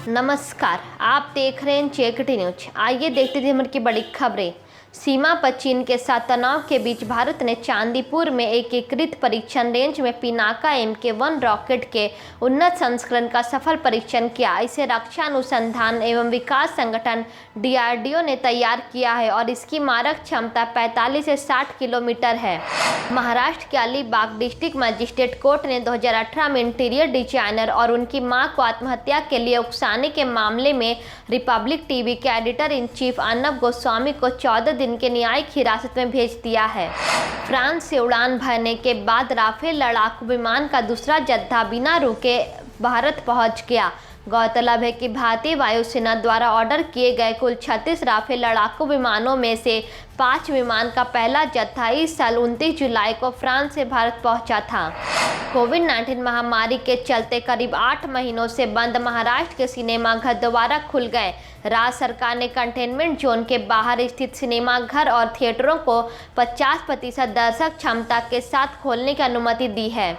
नमस्कार, आप देख रहे हैं जेकेटी न्यूज। आइए देखते हैं की बड़ी खबरें। सीमा पर चीन के साथ तनाव के बीच भारत ने चांदीपुर में एकीकृत परीक्षण रेंज में पिनाका MK1 रॉकेट के उन्नत संस्करण का सफल परीक्षण किया। इसे रक्षा अनुसंधान एवं विकास संगठन DRDO ने तैयार किया है और इसकी मारक क्षमता 45 से 60 किलोमीटर है। महाराष्ट्र के अलीबाग डिस्ट्रिक्ट मजिस्ट्रेट कोर्ट ने 2018 में इंटीरियर डिजाइनर और उनकी मां को आत्महत्या के लिए उकसाने के मामले में रिपब्लिक टीवी के editor in chief Arnab Goswami को 14 दिन के न्यायिक हिरासत में भेज दिया है। फ्रांस से उड़ान भरने के बाद राफेल लड़ाकू विमान का दूसरा जत्था बिना रुके भारत पहुंच गया। गौरतलब है कि भारतीय वायुसेना द्वारा ऑर्डर किए गए कुल 36 राफेल लड़ाकू विमानों में से 5 विमान का पहला जत्था इस साल 29 जुलाई को फ्रांस से भारत पहुंचा था। कोविड-19 महामारी के चलते करीब 8 महीनों से बंद महाराष्ट्र के सिनेमाघर दोबारा खुल गए। राज्य सरकार ने कंटेनमेंट जोन के बाहर स्थित सिनेमाघर और थिएटरों को 50% दर्शक क्षमता के साथ खोलने की अनुमति दी है।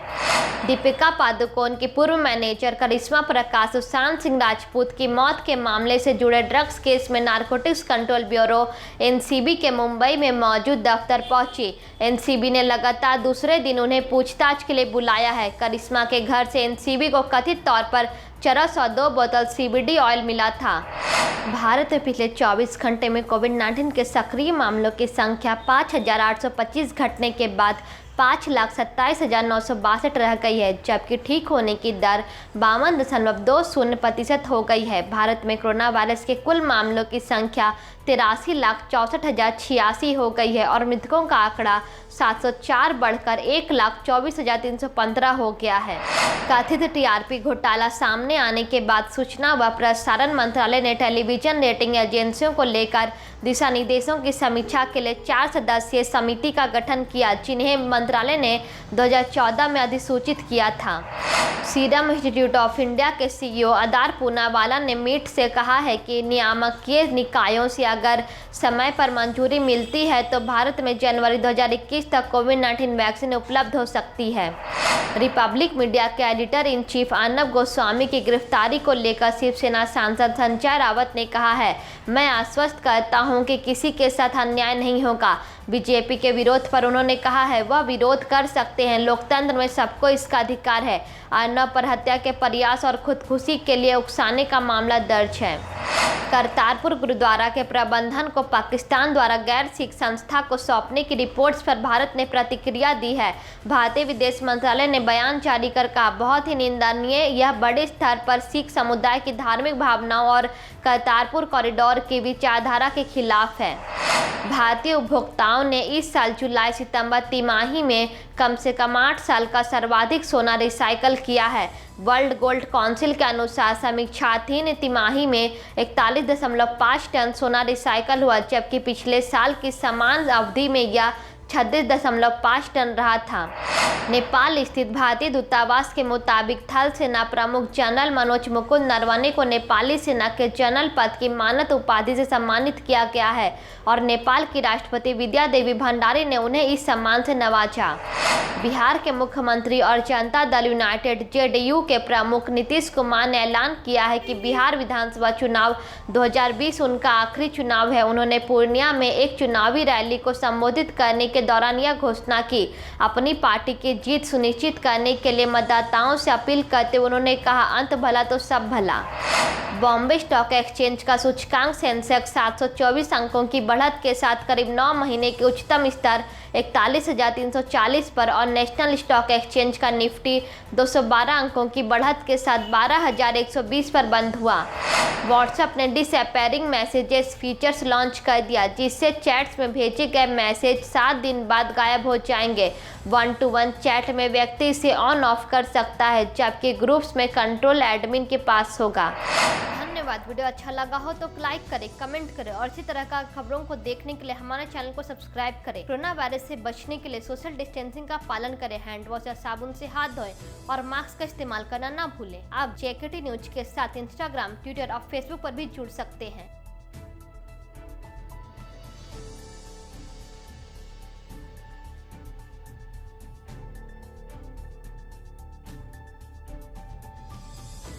दीपिका पादुकोण की पूर्व मैनेजर करिश्मा प्रकाश सुशांत सिंह राजपूत की मौत के मामले से जुड़े ड्रग्स केस में नारकोटिक्स कंट्रोल ब्यूरो NCB के मुंबई में मौजूद दफ्तर पहुंची। NCB ने लगातार दूसरे दिन उन्हें पूछताछ के लिए बुलाया है। करिश्मा के घर से NCB को कथित तौर पर चरस और 2 बोतल CBD ऑयल मिला था। भारत में पिछले 24 घंटे में कोविड-19 के सक्रिय मामलों की संख्या 5,825 घटने के बाद 5,27,962 रह गई है, जबकि ठीक होने की दर 52.20% हो गई है। भारत में कोरोना वायरस के कुल मामलों की संख्या 83,64,086 हो गई है और मृतकों का आंकड़ा 704 बढ़कर 1,24,315 हो गया है। कथित TRP घोटाला सामने आने के बाद सूचना व प्रसारण मंत्रालय ने टेलीविजन रेटिंग एजेंसियों को लेकर दिशा निर्देशों की समीक्षा के लिए 4 सदस्यीय समिति का गठन किया, जिन्हें मंत्रालय ने 2014 में अधिसूचित किया था। सीरम इंस्टीट्यूट ऑफ इंडिया के CEO अदार पूनावाला ने मीट से कहा है कि नियामकीय निकायों से अगर समय पर मंजूरी मिलती है तो भारत में जनवरी 2021 तक कोविड-19 वैक्सीन उपलब्ध हो सकती है। रिपब्लिक मीडिया के editor in chief Arnab Goswami की गिरफ्तारी को लेकर शिवसेना सांसद संजय राउत ने कहा है, मैं आश्वस्त करता हूं कि किसी के साथ अन्याय नहीं होगा। बीजेपी के विरोध पर उन्होंने कहा है, वह विरोध कर सकते हैं, लोकतंत्र में सबको इसका अधिकार है। अर्नब पर हत्या के प्रयास और खुदकुशी के लिए उकसाने का मामला दर्ज है। करतारपुर गुरुद्वारा के प्रबंधन को पाकिस्तान द्वारा गैर सिख संस्था को सौंपने की रिपोर्ट्स पर भारत ने प्रतिक्रिया दी है। भारतीय विदेश मंत्रालय ने बयान जारी कर कहा, बहुत ही निंदनीय, यह बड़े स्तर पर सिख समुदाय की धार्मिक भावनाओं और करतारपुर कॉरिडोर की विचारधारा के खिलाफ है। भारतीय उपभोक्ताओं ने इस साल जुलाई-सितंबर तिमाही में कम से कम 8 साल का सर्वाधिक सोना रिसाइकल किया है। वर्ल्ड गोल्ड काउंसिल के अनुसार समीक्षाधीन तिमाही में 41.5 टन सोना रिसाइकल हुआ, जबकि पिछले साल की समान अवधि में यह 36.5 टन रहा था। नेपाल स्थित भारतीय दूतावास के मुताबिक थल सेना प्रमुख जनरल मनोज मुकुंद नरवणे को नेपाली सेना के जनरल पद की मानद उपाधि से सम्मानित किया गया है और नेपाल की राष्ट्रपति विद्या देवी भंडारी ने उन्हें इस सम्मान से नवाजा। बिहार के मुख्यमंत्री और जनता दल यूनाइटेड JDU के प्रमुख नीतीश कुमार ने ऐलान किया है कि बिहार विधानसभा चुनाव 2020 उनका आखिरी चुनाव है। उन्होंने पूर्णिया में एक चुनावी रैली को संबोधित करने के दौरान यह घोषणा की। अपनी पार्टी की जीत सुनिश्चित करने के लिए मतदाताओं से अपील करते हुए उन्होंने कहा, अंत भला तो सब भला। बॉम्बे स्टॉक एक्सचेंज का सूचकांक सेंसेक्स 724 अंकों की बढ़त के साथ करीब 9 महीने के उच्चतम स्तर 41,340 पर और नेशनल स्टॉक एक्सचेंज का निफ्टी 212 अंकों की बढ़त के साथ 12,120 पर बंद हुआ। व्हाट्सएप ने डिसअपीयरिंग मैसेजेस फीचर्स लॉन्च कर दिया, जिससे चैट्स में भेजे गए मैसेज 7 दिन बाद गायब हो जाएंगे। 1-to-1 चैट में व्यक्ति इसे ऑन ऑफ कर सकता है, जबकि ग्रुप्स में कंट्रोल एडमिन के पास होगा। धन्यवाद। वीडियो अच्छा लगा हो तो लाइक करें, कमेंट करें और इसी तरह का खबरों को देखने के लिए हमारे चैनल को सब्सक्राइब करें। कोरोना वायरस से बचने के लिए सोशल डिस्टेंसिंग का पालन करें, हैंड वॉश या साबुन से हाथ धोएं और मास्क का इस्तेमाल करना ना भूलें। आप जेकेटी न्यूज के साथ इंस्टाग्राम, ट्विटर और फेसबुक पर भी जुड़ सकते हैं।